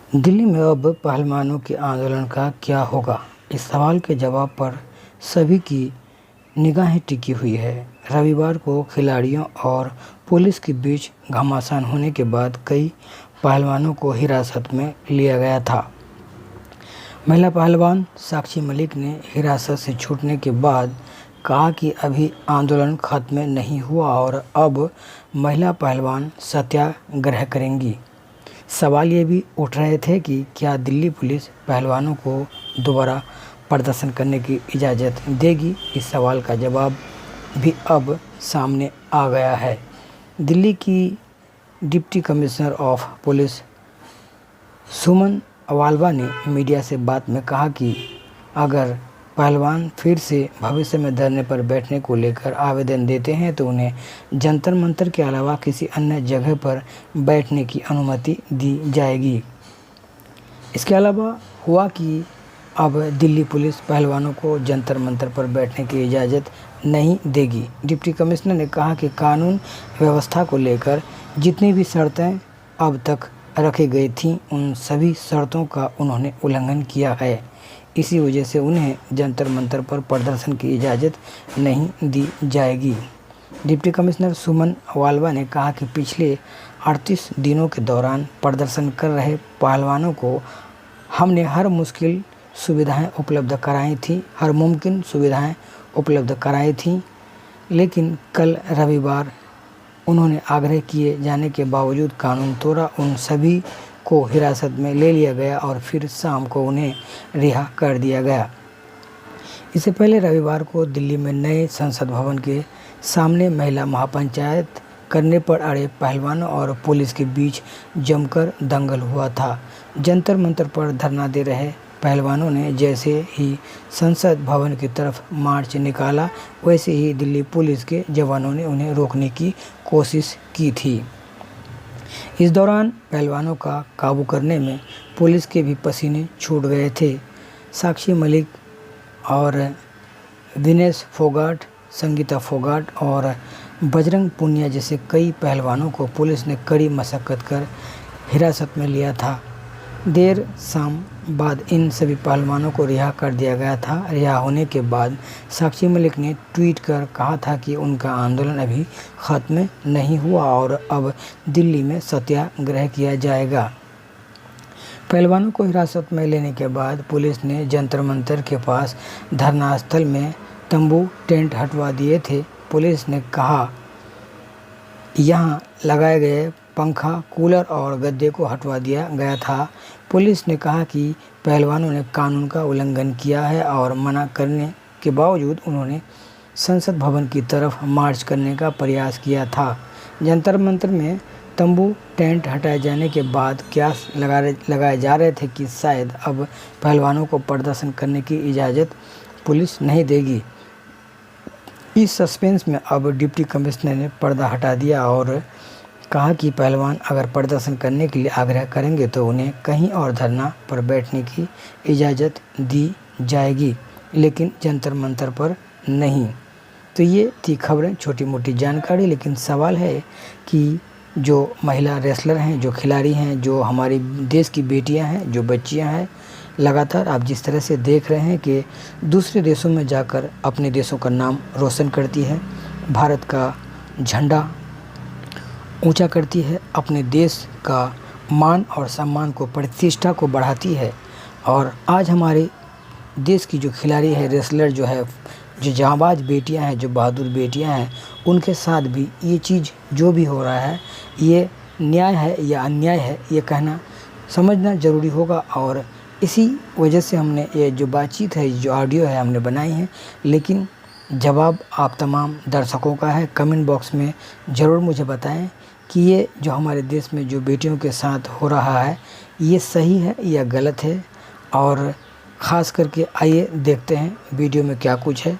दिल्ली में अब पहलवानों के आंदोलन का क्या होगा? इस सवाल के जवाब पर सभी की निगाहें टिकी हुई है। रविवार को खिलाड़ियों और पुलिस के बीच घमासान होने के बाद कई पहलवानों को हिरासत में लिया गया था। महिला पहलवान साक्षी मलिक ने हिरासत से छूटने के बाद कहा कि अभी आंदोलन खत्म नहीं हुआ और अब महिला पहलवान सत्याग्रह करेंगी। सवाल ये भी उठ रहे थे कि क्या दिल्ली पुलिस पहलवानों को दोबारा प्रदर्शन करने की इजाज़त देगी। इस सवाल का जवाब भी अब सामने आ गया है। दिल्ली की डिप्टी कमिश्नर ऑफ पुलिस सुमन अवाल्वा ने मीडिया से बात में कहा कि अगर पहलवान फिर से भविष्य में धरने पर बैठने को लेकर आवेदन देते हैं तो उन्हें जंतर मंतर के अलावा किसी अन्य जगह पर बैठने की अनुमति दी जाएगी। इसके अलावा हुआ कि अब दिल्ली पुलिस पहलवानों को जंतर मंतर पर बैठने की इजाज़त नहीं देगी। डिप्टी कमिश्नर ने कहा कि कानून व्यवस्था को लेकर जितनी भी शर्तें अब तक रखी गई थीं उन सभी शर्तों का उन्होंने उल्लंघन किया है। इसी वजह से उन्हें जंतर मंतर पर प्रदर्शन की इजाज़त नहीं दी जाएगी। डिप्टी कमिश्नर सुमन अवाल्वा ने कहा कि पिछले 38 दिनों के दौरान प्रदर्शन कर रहे पहलवानों को हमने हर मुश्किल सुविधाएं उपलब्ध कराई थी, हर मुमकिन सुविधाएं उपलब्ध कराई थी, लेकिन कल रविवार उन्होंने आग्रह किए जाने के बावजूद कानून तोड़ा। उन सभी को हिरासत में ले लिया गया और फिर शाम को उन्हें रिहा कर दिया गया। इससे पहले रविवार को दिल्ली में नए संसद भवन के सामने महिला महापंचायत करने पर अड़े पहलवानों और पुलिस के बीच जमकर दंगल हुआ था। जंतर मंतर पर धरना दे रहे पहलवानों ने जैसे ही संसद भवन की तरफ मार्च निकाला वैसे ही दिल्ली पुलिस के जवानों ने उन्हें रोकने की कोशिश की थी। इस दौरान पहलवानों का काबू करने में पुलिस के भी पसीने छूट गए थे। साक्षी मलिक और विनेश फोगाट, संगीता फोगाट और बजरंग पुनिया जैसे कई पहलवानों को पुलिस ने कड़ी मशक्कत कर हिरासत में लिया था। देर शाम बाद इन सभी पहलवानों को रिहा कर दिया गया था। रिहा होने के बाद साक्षी मलिक ने ट्वीट कर कहा था कि उनका आंदोलन अभी ख़त्म नहीं हुआ और अब दिल्ली में सत्याग्रह किया जाएगा। पहलवानों को हिरासत में लेने के बाद पुलिस ने जंतर मंतर के पास धरना स्थल में तंबू टेंट हटवा दिए थे। पुलिस ने कहा यहाँ लगाए गए पंखा, कूलर और गद्दे को हटवा दिया गया था। पुलिस ने कहा कि पहलवानों ने कानून का उल्लंघन किया है और मना करने के बावजूद उन्होंने संसद भवन की तरफ मार्च करने का प्रयास किया था। जंतर मंतर में तंबू टेंट हटाए जाने के बाद कयास लगाए जा रहे थे कि शायद अब पहलवानों को प्रदर्शन करने की इजाज़त पुलिस नहीं देगी। इस सस्पेंस में अब डिप्टी कमिश्नर ने पर्दा हटा दिया और कहा कि पहलवान अगर प्रदर्शन करने के लिए आग्रह करेंगे तो उन्हें कहीं और धरना पर बैठने की इजाज़त दी जाएगी, लेकिन जंतर मंतर पर नहीं। तो ये थी खबरें, छोटी मोटी जानकारी। लेकिन सवाल है कि जो महिला रेसलर हैं, जो खिलाड़ी हैं, जो हमारी देश की बेटियां हैं, जो बच्चियां हैं, लगातार आप जिस तरह से देख रहे हैं कि दूसरे देशों में जाकर अपने देशों का नाम रोशन करती है, भारत का झंडा ऊंचा करती है, अपने देश का मान और सम्मान को, प्रतिष्ठा को बढ़ाती है। और आज हमारे देश की जो खिलाड़ी है, रेसलर जो है, जो जांबाज बेटियां हैं, जो बहादुर बेटियां हैं, उनके साथ भी ये चीज़ जो भी हो रहा है ये न्याय है या अन्याय है, ये कहना समझना ज़रूरी होगा। और इसी वजह से हमने ये जो बातचीत है, जो ऑडियो है, हमने बनाई है। लेकिन जवाब आप तमाम दर्शकों का है। कमेंट बॉक्स में ज़रूर मुझे बताएं कि ये जो हमारे देश में जो बेटियों के साथ हो रहा है ये सही है या गलत है। और ख़ास करके आइए देखते हैं वीडियो में क्या कुछ है।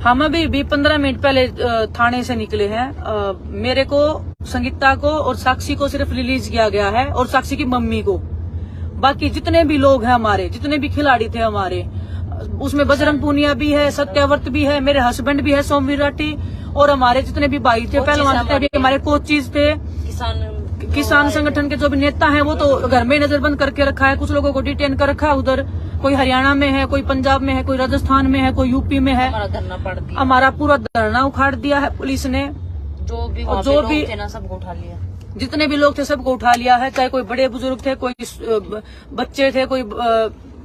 हम अभी 15 मिनट पहले थाने से निकले हैं। मेरे को, संगीता को और साक्षी को सिर्फ रिलीज किया गया है और साक्षी की मम्मी को। बाकी जितने भी लोग हैं हमारे, जितने भी खिलाड़ी थे हमारे, उसमें बजरंग पूनिया भी है, सत्यावर्त भी है, मेरे हस्बैंड भी है सोम विराटी, और हमारे जितने भी भाई थे, पहलवान थे, हमारे कोचिज थे, किसान संगठन के जो भी नेता हैं वो तो घर में नजरबंद करके रखा है। कुछ लोगों को डिटेन कर रखा है उधर, कोई हरियाणा में है, कोई पंजाब में है, कोई राजस्थान में है, कोई यूपी में है। हमारा पूरा धरना उखाड़ दिया है पुलिस ने। जो भी थे ना सबको उठा लिया, जितने भी लोग थे सबको उठा लिया है। चाहे कोई बड़े बुजुर्ग थे, कोई बच्चे थे, कोई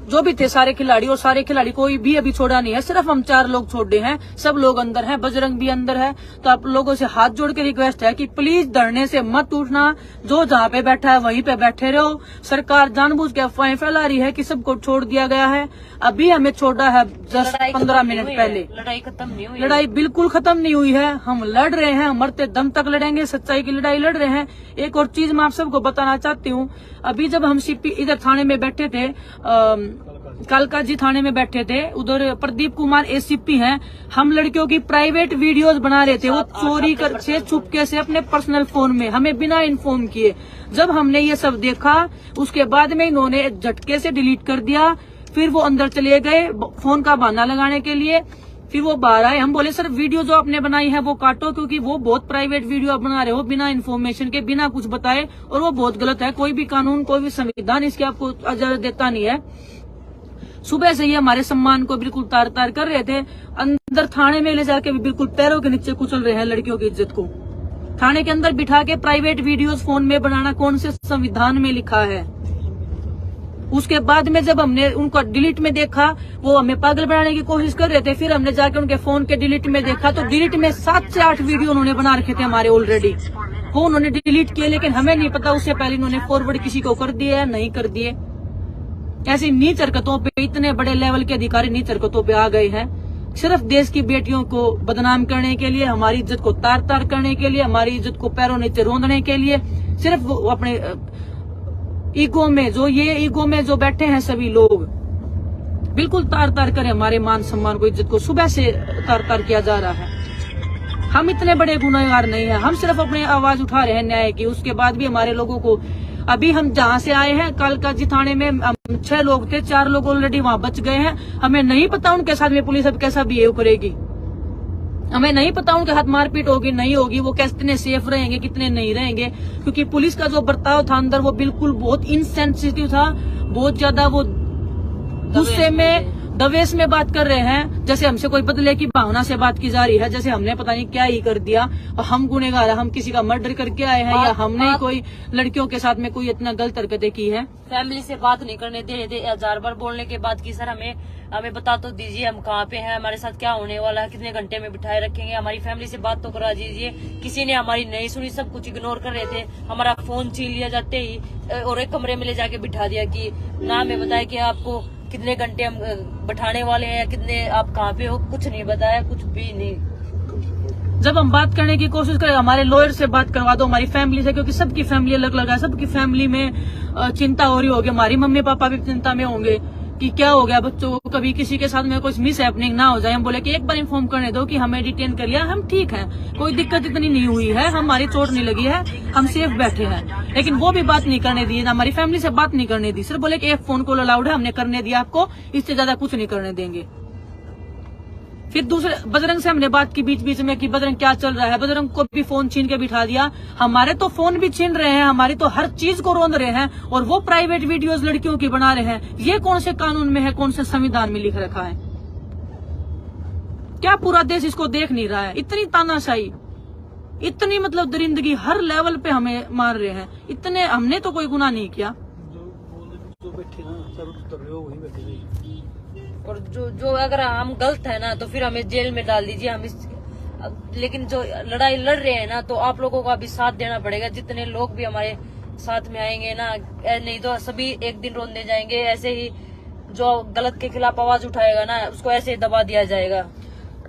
जो भी थे, सारे खिलाड़ी, और सारे खिलाड़ी कोई भी अभी छोड़ा नहीं है। सिर्फ हम 4 लोग छोड़े हैं, सब लोग अंदर हैं, बजरंग भी अंदर है। तो आप लोगों से हाथ जोड़ के रिक्वेस्ट है कि प्लीज धरने से मत उठना, जो जहाँ पे बैठा है वहीं पे बैठे रहो। सरकार जानबूझ के अफवाहें फैला रही है कि सबको छोड़ दिया गया है। अभी हमें छोड़ा है 10-15 मिनट पहले। लड़ाई खत्म नहीं हुई, लड़ाई बिल्कुल खत्म नहीं हुई है। हम लड़ रहे हैं, मरते दम तक लड़ेंगे, सच्चाई की लड़ाई लड़ रहे हैं। एक और चीज मैं आप सबको बताना चाहती हूँ, अभी जब हम सीपी इधर थाने में बैठे थे, कालका जी थाने में बैठे थे, उधर प्रदीप कुमार एसीपी हैं, हम लड़कियों की प्राइवेट वीडियोस बना रहे थे, वो चोरी करके चुपके से अपने पर्सनल फोन में, हमें बिना इन्फॉर्म किए। जब हमने ये सब देखा, उसके बाद में इन्होंने झटके से डिलीट कर दिया। फिर वो अंदर चले गए फोन का बहाना लगाने के लिए, फिर वो बाहर आए। हम बोले सर वीडियो जो आपने बनाई है वो काटो, क्योंकि वो बहुत प्राइवेट वीडियो आप बना रहे हो बिना इन्फॉर्मेशन के, बिना कुछ बताए, और वो बहुत गलत है। कोई भी कानून, कोई भी संविधान इसके आपको इजाजत देता नहीं है। सुबह से ये हमारे सम्मान को बिल्कुल तार तार कर रहे थे। अंदर थाने में ले जाके भी बिल्कुल पैरों के नीचे कुचल रहे हैं लड़कियों की इज्जत को। थाने के अंदर बिठा के प्राइवेट वीडियोस फोन में बनाना कौन से संविधान में लिखा है? उसके बाद में जब हमने उनको डिलीट में देखा, वो हमें पागल बनाने की कोशिश कर रहे थे। फिर हमने जाके उनके फोन के डिलीट में देखा, तो डिलीट में 7 से 8 वीडियो उन्होंने बना रखे थे हमारे ऑलरेडी। वो उन्होंने डिलीट किए, लेकिन हमें नहीं पता उससे पहले इन्होंने फॉरवर्ड किसी को कर दिए या नहीं कर दिए। ऐसी नीच हरकतों पे इतने बड़े लेवल के अधिकारी नीच हरकतों पे आ गए हैं, सिर्फ देश की बेटियों को बदनाम करने के लिए, हमारी इज्जत को तार तार करने के लिए, हमारी इज्जत को पैरों नीचे रोंदने के लिए। सिर्फ वो अपने ईगो में जो बैठे हैं सभी लोग, बिल्कुल तार तार करे हमारे मान सम्मान को, इज्जत को सुबह से तार तार किया जा रहा है। हम इतने बड़े गुनहगार नहीं है, हम सिर्फ अपनी आवाज उठा रहे हैं न्याय की। उसके बाद भी हमारे लोगों को, अभी हम जहाँ से आए हैं कालका जी थाने में, 6 लोग थे, 4 लोग ऑलरेडी वहां बच गए हैं। हमें नहीं पता उनके साथ में पुलिस अब कैसा बिहेव करेगी, हमें नहीं पता उनके हाथ मारपीट होगी नहीं होगी, वो कितने सेफ रहेंगे कितने नहीं रहेंगे। क्योंकि पुलिस का जो बर्ताव था अंदर, वो बिल्कुल बहुत इनसेंसिटिव था, बहुत ज्यादा वो गुस्से में, दवेश में बात कर रहे हैं, जैसे हमसे कोई बदले की भावना से बात की जा रही है, जैसे हमने पता नहीं क्या ही कर दिया और हम गुनहगार है, हम किसी का मर्डर करके आए हैं, या हमने कोई लड़कियों के साथ में कोई इतना गलत हरकतें की है। फैमिली से बात नहीं करने दे रहे थे, 1000 बार बोलने के बाद की सर हमें बता तो दीजिए हम कहाँ पे हैं, हमारे साथ क्या होने वाला है, कितने घंटे में बिठाए रखेंगे, हमारी फैमिली से बात तो करा दीजिए। किसी ने हमारी नहीं सुनी, सब कुछ इग्नोर कर रहे थे। हमारा फोन छीन लिया जाते ही और एक कमरे में ले जाके बिठा दिया कि ना हमें बताया कि आपको कितने घंटे हम बैठाने वाले हैं या कितने आप कहाँ पे हो, कुछ नहीं बताया, कुछ भी नहीं। जब हम बात करने की कोशिश करें, हमारे लॉयर से बात करवा दो, हमारी फैमिली से, क्योंकि सबकी फैमिली अलग अलग है, सबकी फैमिली में चिंता हो रही होगी। हमारी मम्मी पापा भी चिंता में होंगे कि क्या हो गया बच्चों को, कभी किसी के साथ में कुछ मिस हैपनिंग ना हो जाए। हम बोले कि एक बार इन्फॉर्म करने दो कि हमें डिटेन कर लिया, हम ठीक हैं, कोई दिक्कत इतनी नहीं हुई है, हमारी चोट नहीं लगी है, हम सेफ बैठे हैं। लेकिन वो भी बात नहीं करने दी, हमारी फैमिली से बात नहीं करने दी, सिर्फ बोले कि एक फोन कॉल अलाउड है, हमने करने दिया आपको, इससे ज्यादा कुछ नहीं करने देंगे। फिर दूसरे बजरंग से हमने बात की बीच बीच में कि बजरंग क्या चल रहा है, बजरंग को भी फोन छीन के बिठा दिया। हमारे तो फोन भी छीन रहे हैं, हमारी तो हर चीज को रोंद रहे हैं, और वो प्राइवेट वीडियोस लड़कियों की बना रहे हैं। ये कौन से कानून में है, कौन से संविधान में लिख रखा है? क्या पूरा देश इसको देख नहीं रहा है? इतनी तानाशाही, इतनी मतलब दरिंदगी हर लेवल पे हमें मार रहे हैं। इतने हमने तो कोई गुनाह नहीं किया। और जो अगर हम गलत है ना तो फिर हमें जेल में डाल दीजिए। लेकिन जो लड़ाई लड़ रहे हैं ना, तो आप लोगों का भी साथ देना पड़ेगा। जितने लोग भी हमारे साथ में आएंगे ना, नहीं तो सभी एक दिन रोंदे जाएंगे। ऐसे ही जो गलत के खिलाफ आवाज उठाएगा ना, उसको ऐसे ही दबा दिया जाएगा।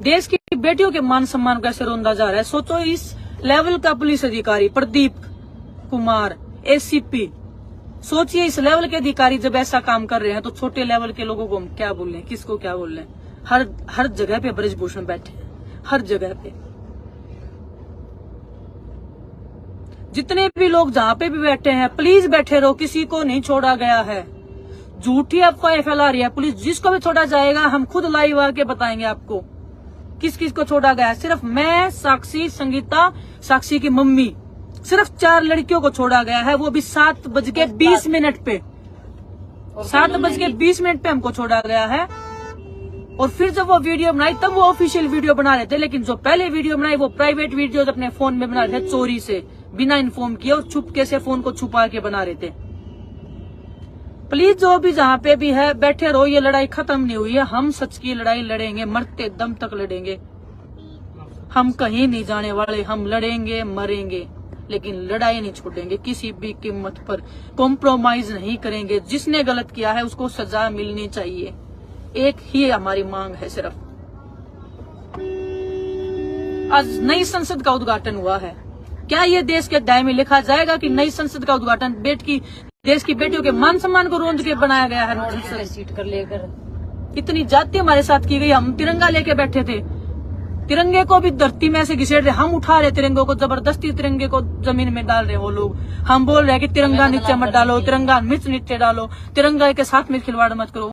देश की बेटियों के मान सम्मान को ऐसे रोंदा जा रहा है। सोचो इस लेवल का पुलिस अधिकारी प्रदीप कुमार एसीपी, सोचिए इस लेवल के अधिकारी जब ऐसा काम कर रहे हैं, तो छोटे लेवल के लोगों को हम क्या बोल रहे हैं, किसको क्या बोल रहे हैं? हर जगह पे ब्रजभूषण बैठे हैं, हर जगह पे। जितने भी लोग जहां पे भी बैठे हैं, प्लीज बैठे रहो, किसी को नहीं छोड़ा गया है। झूठी अफवाहें फैला रही है पुलिस। जिसको भी छोड़ा जाएगा हम खुद लाइव आके बताएंगे आपको किस किस को छोड़ा गया है। सिर्फ मैं, साक्षी, संगीता, साक्षी की मम्मी, सिर्फ 4 लड़कियों को छोड़ा गया है, वो भी 7:20 पे। 7:20 पे हमको छोड़ा गया है। और फिर जब वो वीडियो बनाई तब वो ऑफिशियल वीडियो बना रहे थे, लेकिन जो पहले वीडियो बनाई वो प्राइवेट वीडियो अपने फोन में बना रहे थे, चोरी से, बिना इन्फॉर्म किए और चुपके से फोन को छुपा के बना रहे थे। प्लीज जो भी जहां पे भी है बैठे रहो, ये लड़ाई खत्म नहीं हुई है। हम सच की लड़ाई लड़ेंगे, मरते दम तक लड़ेंगे। हम कहीं नहीं जाने वाले, हम लड़ेंगे, मरेंगे, लेकिन लड़ाई नहीं छोड़ेंगे, किसी भी कीमत पर कॉम्प्रोमाइज नहीं करेंगे। जिसने गलत किया है उसको सजा मिलनी चाहिए, एक ही हमारी मांग है सिर्फ। आज नई संसद का उद्घाटन हुआ है। क्या ये देश के अध्याय में लिखा जाएगा कि नई संसद का उद्घाटन देश की बेटियों के मान सम्मान को रोंद के बनाया गया है? सीट कर लेकर इतनी जाति हमारे साथ की गई। हम तिरंगा लेके बैठे थे, तिरंगे को भी धरती में से घिसेड़ रहे, हम उठा रहे तिरंगों को, जबरदस्ती तिरंगे को जमीन में डाल रहे वो लोग। हम बोल रहे हैं कि तिरंगा नीचे मत डालो, तिरंगा मिर्च नीचे डालो, तिरंगा के साथ में खिलवाड़ मत करो।